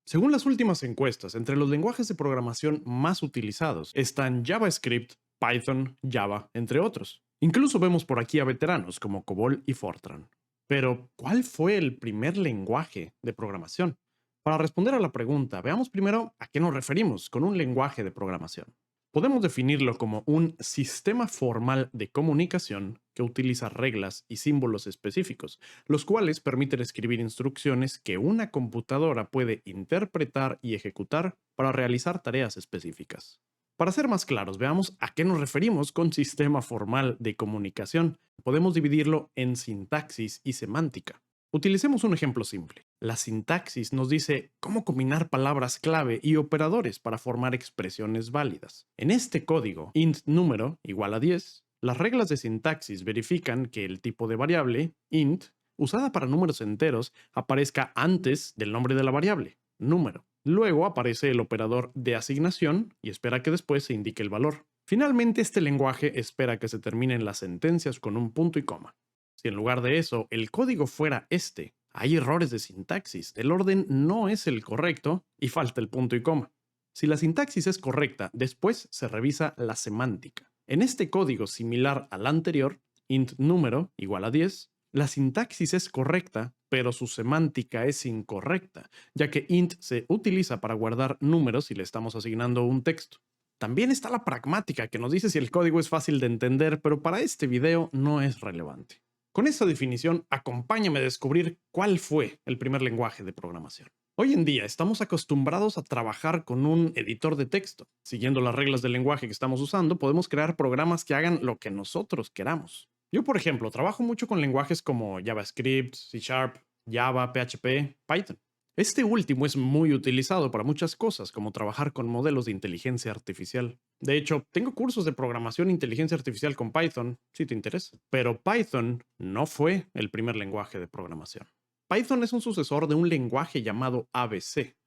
Según las últimas encuestas, entre los lenguajes de programación más utilizados están JavaScript, Python, Java, entre otros. Incluso vemos por aquí a veteranos como COBOL y Fortran. Pero, ¿cuál fue el primer lenguaje de programación? Para responder a la pregunta, veamos primero a qué nos referimos con un lenguaje de programación. Podemos definirlo como un sistema formal de comunicación que utiliza reglas y símbolos específicos, los cuales permiten escribir instrucciones que una computadora puede interpretar y ejecutar para realizar tareas específicas. Para ser más claros, veamos a qué nos referimos con sistema formal de comunicación. Podemos dividirlo en sintaxis y semántica. Utilicemos un ejemplo simple. La sintaxis nos dice cómo combinar palabras clave y operadores para formar expresiones válidas. En este código, int número igual a 10, las reglas de sintaxis verifican que el tipo de variable, int, usada para números enteros, aparezca antes del nombre de la variable, número. Luego aparece el operador de asignación y espera que después se indique el valor. Finalmente, este lenguaje espera que se terminen las sentencias con un punto y coma. Si en lugar de eso el código fuera este, hay errores de sintaxis, el orden no es el correcto y falta el punto y coma. Si la sintaxis es correcta, después se revisa la semántica. En este código similar al anterior, int número igual a 10, la sintaxis es correcta, pero su semántica es incorrecta, ya que int se utiliza para guardar números si le estamos asignando un texto. También está la pragmática, que nos dice si el código es fácil de entender, pero para este video no es relevante. Con esta definición, acompáñame a descubrir cuál fue el primer lenguaje de programación. Hoy en día estamos acostumbrados a trabajar con un editor de texto. Siguiendo las reglas del lenguaje que estamos usando, podemos crear programas que hagan lo que nosotros queramos. Yo, por ejemplo, trabajo mucho con lenguajes como JavaScript, C Sharp, Java, PHP, Python. Este último es muy utilizado para muchas cosas, como trabajar con modelos de inteligencia artificial. De hecho, tengo cursos de programación e inteligencia artificial con Python, si te interesa. Pero Python no fue el primer lenguaje de programación. Python es un sucesor de un lenguaje llamado ABC.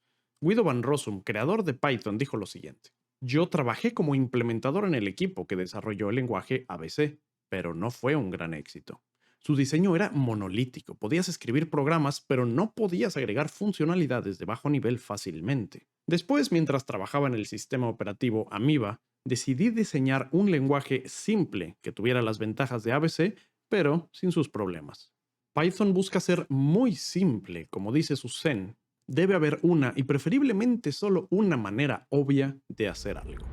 Guido van Rossum, creador de Python, dijo lo siguiente: yo trabajé como implementador en el equipo que desarrolló el lenguaje ABC, pero no fue un gran éxito. Su diseño era monolítico, podías escribir programas, pero no podías agregar funcionalidades de bajo nivel fácilmente. Después, mientras trabajaba en el sistema operativo Amiba, decidí diseñar un lenguaje simple que tuviera las ventajas de ABC, pero sin sus problemas. Python busca ser muy simple, como dice su zen. Debe haber una y preferiblemente solo una manera obvia de hacer algo.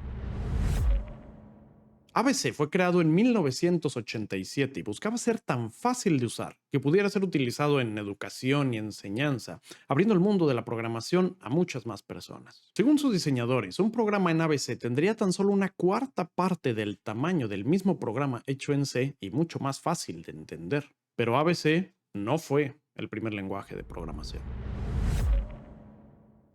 ABC fue creado en 1987 y buscaba ser tan fácil de usar que pudiera ser utilizado en educación y enseñanza, abriendo el mundo de la programación a muchas más personas. Según sus diseñadores, un programa en ABC tendría tan solo una cuarta parte del tamaño del mismo programa hecho en C y mucho más fácil de entender. Pero ABC no fue el primer lenguaje de programación.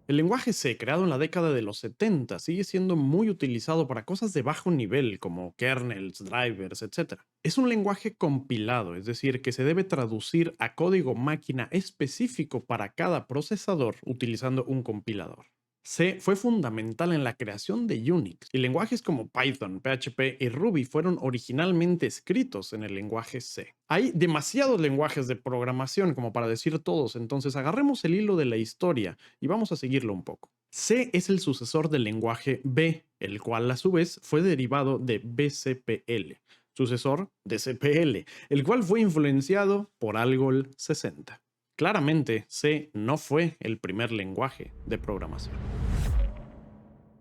El lenguaje C, creado en la década de los 70, sigue siendo muy utilizado para cosas de bajo nivel como kernels, drivers, etc. Es un lenguaje compilado, es decir, que se debe traducir a código máquina específico para cada procesador utilizando un compilador. C fue fundamental en la creación de Unix, y lenguajes como Python, PHP y Ruby fueron originalmente escritos en el lenguaje C. Hay demasiados lenguajes de programación como para decir todos, entonces agarremos el hilo de la historia y vamos a seguirlo un poco. C es el sucesor del lenguaje B, el cual a su vez fue derivado de BCPL, sucesor de CPL, el cual fue influenciado por Algol 60. Claramente, C no fue el primer lenguaje de programación.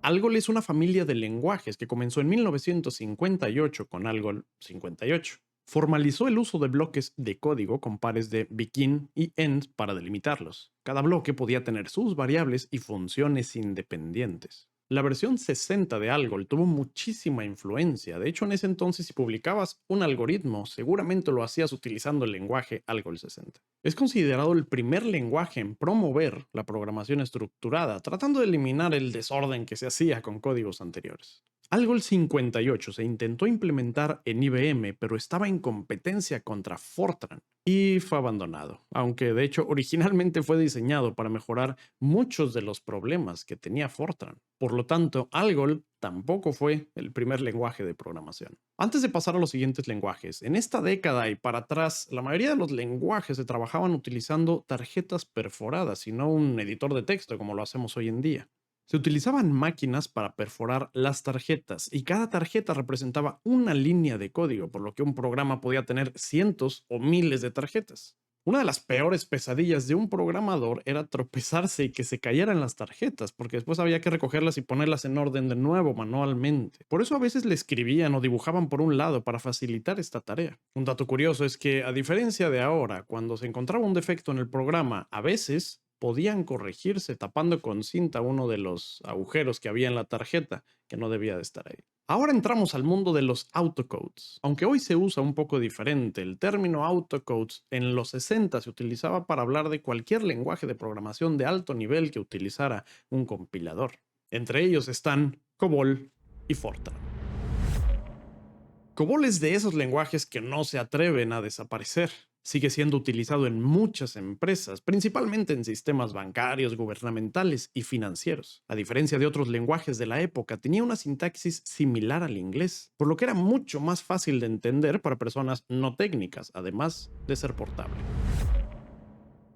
Algol es una familia de lenguajes que comenzó en 1958 con Algol 58. Formalizó el uso de bloques de código con pares de begin y end para delimitarlos. Cada bloque podía tener sus variables y funciones independientes. La versión 60 de Algol tuvo muchísima influencia. De hecho, en ese entonces, si publicabas un algoritmo, seguramente lo hacías utilizando el lenguaje Algol 60. Es considerado el primer lenguaje en promover la programación estructurada, tratando de eliminar el desorden que se hacía con códigos anteriores. Algol 58 se intentó implementar en IBM, pero estaba en competencia contra Fortran y fue abandonado, aunque de hecho originalmente fue diseñado para mejorar muchos de los problemas que tenía Fortran. Por lo tanto, Algol tampoco fue el primer lenguaje de programación. Antes de pasar a los siguientes lenguajes, en esta década y para atrás, la mayoría de los lenguajes se trabajaban utilizando tarjetas perforadas y no un editor de texto como lo hacemos hoy en día. Se utilizaban máquinas para perforar las tarjetas y cada tarjeta representaba una línea de código, por lo que un programa podía tener cientos o miles de tarjetas. Una de las peores pesadillas de un programador era tropezarse y que se cayeran las tarjetas, porque después había que recogerlas y ponerlas en orden de nuevo manualmente. Por eso a veces le escribían o dibujaban por un lado para facilitar esta tarea. Un dato curioso es que, a diferencia de ahora, cuando se encontraba un defecto en el programa, a veces podían corregirse tapando con cinta uno de los agujeros que había en la tarjeta, que no debía de estar ahí. Ahora entramos al mundo de los autocodes. Aunque hoy se usa un poco diferente, el término autocodes en los 60 se utilizaba para hablar de cualquier lenguaje de programación de alto nivel que utilizara un compilador. Entre ellos están COBOL y Fortran. COBOL es de esos lenguajes que no se atreven a desaparecer. Sigue siendo utilizado en muchas empresas, principalmente en sistemas bancarios, gubernamentales y financieros. A diferencia de otros lenguajes de la época, tenía una sintaxis similar al inglés, por lo que era mucho más fácil de entender para personas no técnicas, además de ser portable.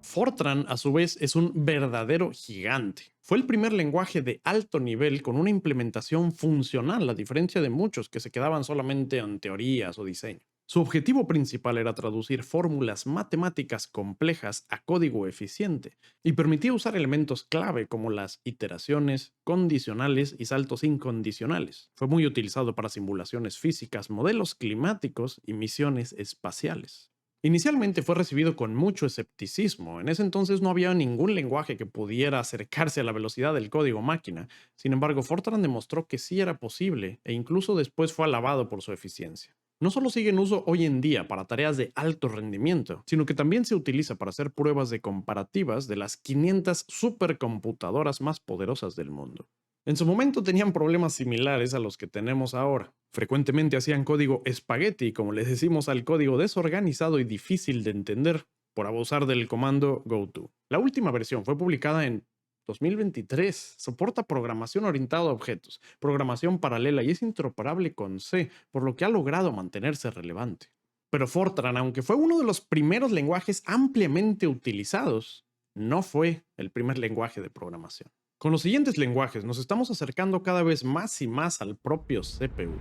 Fortran, a su vez, es un verdadero gigante. Fue el primer lenguaje de alto nivel con una implementación funcional, a diferencia de muchos que se quedaban solamente en teorías o diseño. Su objetivo principal era traducir fórmulas matemáticas complejas a código eficiente y permitía usar elementos clave como las iteraciones, condicionales y saltos incondicionales. Fue muy utilizado para simulaciones físicas, modelos climáticos y misiones espaciales. Inicialmente fue recibido con mucho escepticismo. En ese entonces no había ningún lenguaje que pudiera acercarse a la velocidad del código máquina. Sin embargo, Fortran demostró que sí era posible e incluso después fue alabado por su eficiencia. No solo sigue en uso hoy en día para tareas de alto rendimiento, sino que también se utiliza para hacer pruebas de comparativas de las 500 supercomputadoras más poderosas del mundo. En su momento tenían problemas similares a los que tenemos ahora. Frecuentemente hacían código espagueti, como les decimos al código desorganizado y difícil de entender, por abusar del comando goto. La última versión fue publicada en 2023. Soporta programación orientada a objetos, programación paralela y es interoperable con C, por lo que ha logrado mantenerse relevante. Pero Fortran, aunque fue uno de los primeros lenguajes ampliamente utilizados, no fue el primer lenguaje de programación. Con los siguientes lenguajes nos estamos acercando cada vez más y más al propio CPU.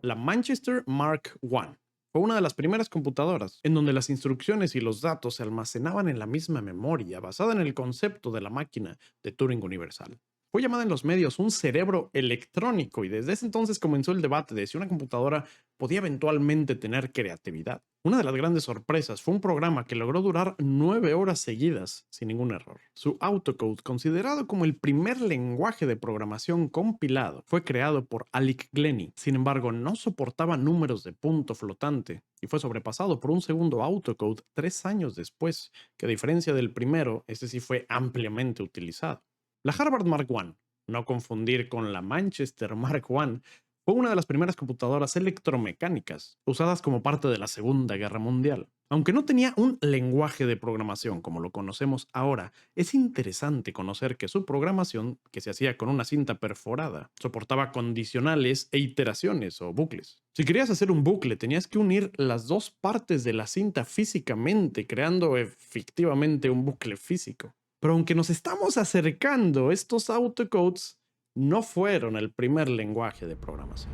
La Manchester Mark I fue una de las primeras computadoras en donde las instrucciones y los datos se almacenaban en la misma memoria, basada en el concepto de la máquina de Turing universal. Fue llamada en los medios un cerebro electrónico y desde ese entonces comenzó el debate de si una computadora podía eventualmente tener creatividad. Una de las grandes sorpresas fue un programa que logró durar 9 horas seguidas sin ningún error. Su autocode, considerado como el primer lenguaje de programación compilado, fue creado por Alec Glennie. Sin embargo, no soportaba números de punto flotante y fue sobrepasado por un segundo autocode 3 años después, que a diferencia del primero, este sí fue ampliamente utilizado. La Harvard Mark I, no confundir con la Manchester Mark I, fue una de las primeras computadoras electromecánicas usadas como parte de la Segunda Guerra Mundial. Aunque no tenía un lenguaje de programación como lo conocemos ahora, es interesante conocer que su programación, que se hacía con una cinta perforada, soportaba condicionales e iteraciones o bucles. Si querías hacer un bucle, tenías que unir las dos partes de la cinta físicamente, creando efectivamente un bucle físico. Pero aunque nos estamos acercando, estos autocodes no fueron el primer lenguaje de programación.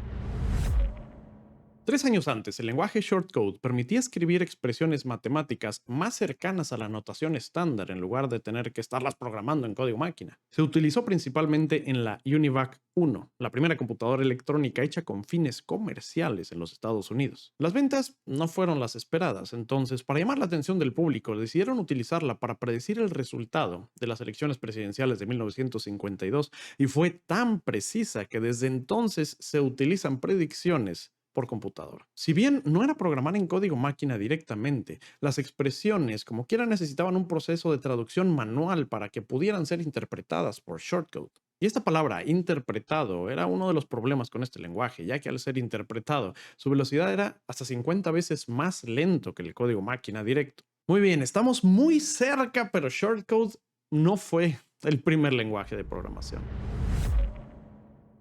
3 años antes, el lenguaje shortcode permitía escribir expresiones matemáticas más cercanas a la notación estándar en lugar de tener que estarlas programando en código máquina. Se utilizó principalmente en la UNIVAC 1, la primera computadora electrónica hecha con fines comerciales en los Estados Unidos. Las ventas no fueron las esperadas, entonces, para llamar la atención del público, decidieron utilizarla para predecir el resultado de las elecciones presidenciales de 1952 y fue tan precisa que desde entonces se utilizan predicciones por computadora. Si bien no era programar en código máquina directamente, las expresiones como quiera necesitaban un proceso de traducción manual para que pudieran ser interpretadas por shortcode. Y esta palabra, interpretado, era uno de los problemas con este lenguaje, ya que al ser interpretado, su velocidad era hasta 50 veces más lento que el código máquina directo. Muy bien, estamos muy cerca, pero shortcode no fue el primer lenguaje de programación.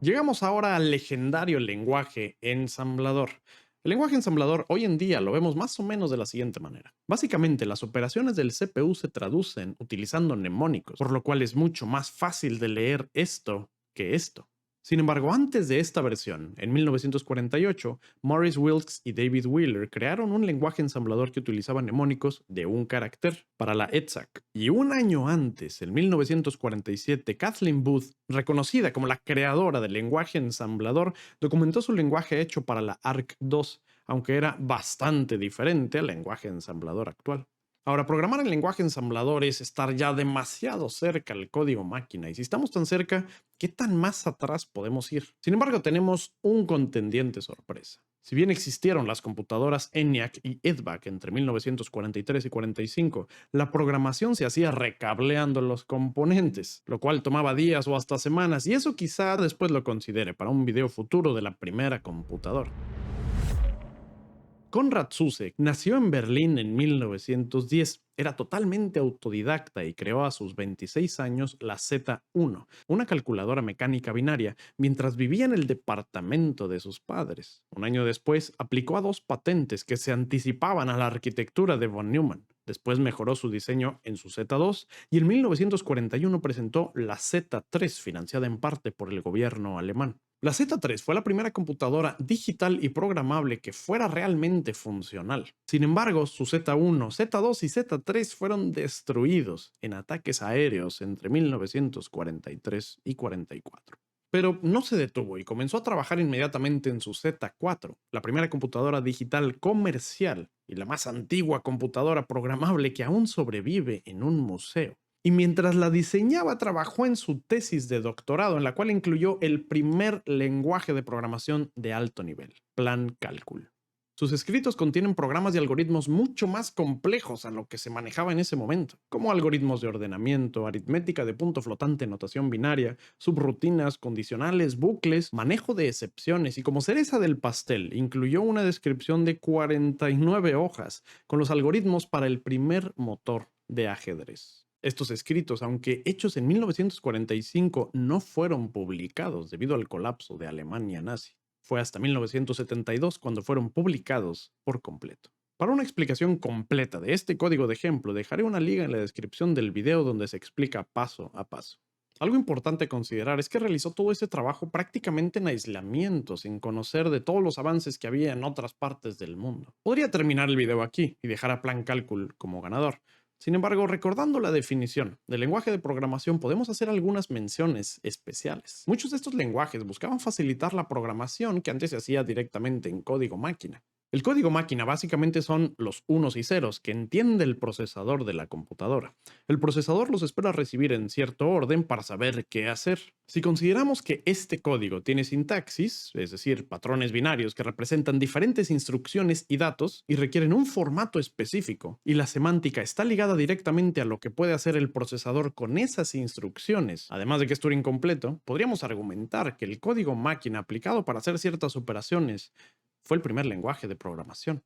Llegamos ahora al legendario lenguaje ensamblador. El lenguaje ensamblador hoy en día lo vemos más o menos de la siguiente manera. Básicamente, las operaciones del CPU se traducen utilizando mnemónicos, por lo cual es mucho más fácil de leer esto que esto. Sin embargo, antes de esta versión, en 1948, Maurice Wilkes y David Wheeler crearon un lenguaje ensamblador que utilizaba mnemónicos de un carácter para la EDSAC. Y un año antes, en 1947, Kathleen Booth, reconocida como la creadora del lenguaje ensamblador, documentó su lenguaje hecho para la ARC-2, aunque era bastante diferente al lenguaje ensamblador actual. Ahora, programar en lenguaje ensamblador es estar ya demasiado cerca al código máquina, y si estamos tan cerca, ¿qué tan más atrás podemos ir? Sin embargo, tenemos un contendiente sorpresa. Si bien existieron las computadoras ENIAC y EDVAC entre 1943 y 45, la programación se hacía recableando los componentes, lo cual tomaba días o hasta semanas, y eso quizá después lo considere para un video futuro de la primera computadora. Konrad Zuse nació en Berlín en 1910. Era totalmente autodidacta y creó a sus 26 años la Z1, una calculadora mecánica binaria, mientras vivía en el departamento de sus padres. Un año después, aplicó a 2 patentes que se anticipaban a la arquitectura de von Neumann. Después mejoró su diseño en su Z2 y en 1941 presentó la Z3, financiada en parte por el gobierno alemán. La Z3 fue la primera computadora digital y programable que fuera realmente funcional. Sin embargo, su Z1, Z2 y Z3 fueron destruidos en ataques aéreos entre 1943 y 44. Pero no se detuvo y comenzó a trabajar inmediatamente en su Z4, la primera computadora digital comercial y la más antigua computadora programable que aún sobrevive en un museo. Y mientras la diseñaba, trabajó en su tesis de doctorado, en la cual incluyó el primer lenguaje de programación de alto nivel, Plan Cálculo. Sus escritos contienen programas y algoritmos mucho más complejos a lo que se manejaba en ese momento, como algoritmos de ordenamiento, aritmética de punto flotante, notación binaria, subrutinas, condicionales, bucles, manejo de excepciones, y como cereza del pastel, incluyó una descripción de 49 hojas con los algoritmos para el primer motor de ajedrez. Estos escritos, aunque hechos en 1945, no fueron publicados debido al colapso de Alemania nazi. Fue hasta 1972 cuando fueron publicados por completo. Para una explicación completa de este código de ejemplo, dejaré una liga en la descripción del video donde se explica paso a paso. Algo importante a considerar es que realizó todo ese trabajo prácticamente en aislamiento, sin conocer de todos los avances que había en otras partes del mundo. Podría terminar el video aquí y dejar a Plan Cálculo como ganador. Sin embargo, recordando la definición del lenguaje de programación, podemos hacer algunas menciones especiales. Muchos de estos lenguajes buscaban facilitar la programación que antes se hacía directamente en código máquina. El código máquina básicamente son los unos y ceros que entiende el procesador de la computadora. El procesador los espera recibir en cierto orden para saber qué hacer. Si consideramos que este código tiene sintaxis, es decir, patrones binarios que representan diferentes instrucciones y datos y requieren un formato específico, y la semántica está ligada directamente a lo que puede hacer el procesador con esas instrucciones, además de que es Turing completo, podríamos argumentar que el código máquina aplicado para hacer ciertas operaciones fue el primer lenguaje de programación.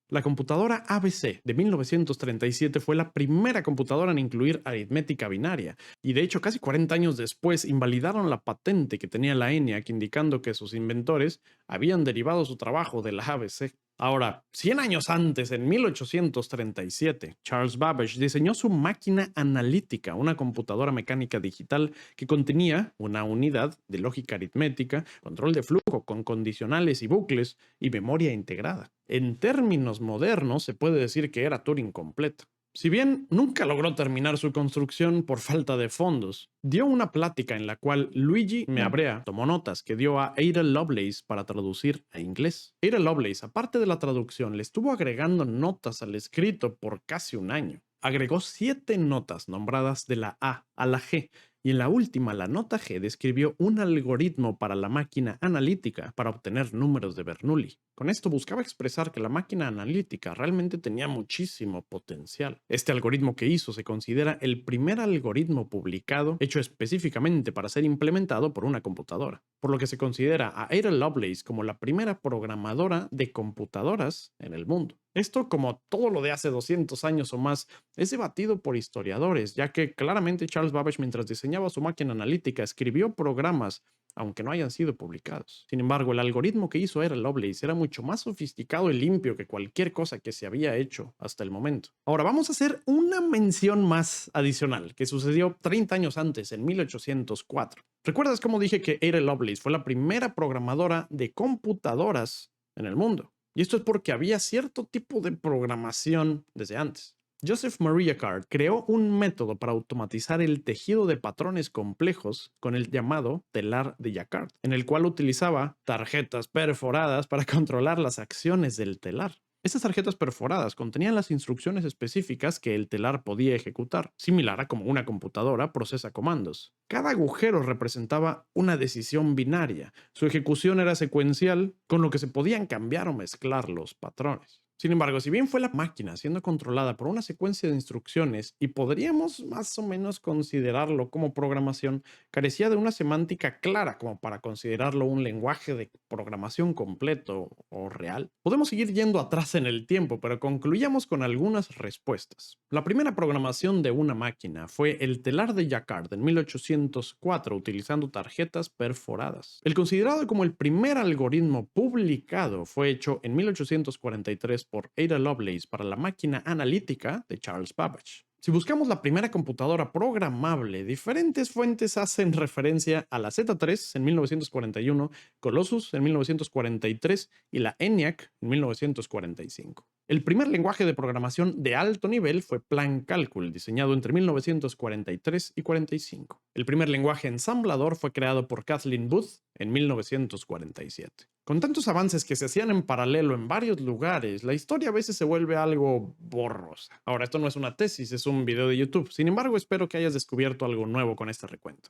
La computadora ABC de 1937 fue la primera computadora en incluir aritmética binaria, y de hecho casi 40 años después invalidaron la patente que tenía la ENIAC, indicando que sus inventores habían derivado su trabajo de la ABC. Ahora, 100 años antes, en 1837, Charles Babbage diseñó su máquina analítica, una computadora mecánica digital que contenía una unidad de lógica aritmética, control de flujo con condicionales y bucles y memoria integrada. En términos modernos, se puede decir que era Turing completa. Si bien nunca logró terminar su construcción por falta de fondos, dio una plática en la cual Luigi Meabrea tomó notas que dio a Ada Lovelace para traducir a inglés. Ada Lovelace, aparte de la traducción, le estuvo agregando notas al escrito por casi un año. Agregó 7 notas nombradas de la A a la G, Y en la última, la nota G describió un algoritmo para la máquina analítica para obtener números de Bernoulli. Con esto buscaba expresar que la máquina analítica realmente tenía muchísimo potencial. Este algoritmo que hizo se considera el primer algoritmo publicado hecho específicamente para ser implementado por una computadora, por lo que se considera a Ada Lovelace como la primera programadora de computadoras en el mundo. Esto, como todo lo de hace 200 años o más, es debatido por historiadores, ya que claramente Charles Babbage, mientras diseñaba su máquina analítica, escribió programas aunque no hayan sido publicados. Sin embargo, el algoritmo que hizo Ada Lovelace era mucho más sofisticado y limpio que cualquier cosa que se había hecho hasta el momento. Ahora vamos a hacer una mención más adicional que sucedió 30 años antes, en 1804. ¿Recuerdas cómo dije que Ada Lovelace fue la primera programadora de computadoras en el mundo? Y esto es porque había cierto tipo de programación desde antes. Joseph Marie Jacquard creó un método para automatizar el tejido de patrones complejos con el llamado telar de Jacquard, en el cual utilizaba tarjetas perforadas para controlar las acciones del telar. Estas tarjetas perforadas contenían las instrucciones específicas que el telar podía ejecutar, similar a como una computadora procesa comandos. Cada agujero representaba una decisión binaria. Su ejecución era secuencial, con lo que se podían cambiar o mezclar los patrones. Sin embargo, si bien fue la máquina siendo controlada por una secuencia de instrucciones y podríamos más o menos considerarlo como programación, carecía de una semántica clara como para considerarlo un lenguaje de programación completo o real. Podemos seguir yendo atrás en el tiempo, pero concluyamos con algunas respuestas. La primera programación de una máquina fue el telar de Jacquard en 1804 utilizando tarjetas perforadas. El considerado como el primer algoritmo publicado fue hecho en 1843 por Ada Lovelace para la máquina analítica de Charles Babbage. Si buscamos la primera computadora programable, diferentes fuentes hacen referencia a la Z3 en 1941, Colossus en 1943 y la ENIAC en 1945. El primer lenguaje de programación de alto nivel fue Plan Calcul, diseñado entre 1943 y 45. El primer lenguaje ensamblador fue creado por Kathleen Booth en 1947. Con tantos avances que se hacían en paralelo en varios lugares, la historia a veces se vuelve algo borrosa. Ahora, esto no es una tesis, es un video de YouTube. Sin embargo, espero que hayas descubierto algo nuevo con este recuento.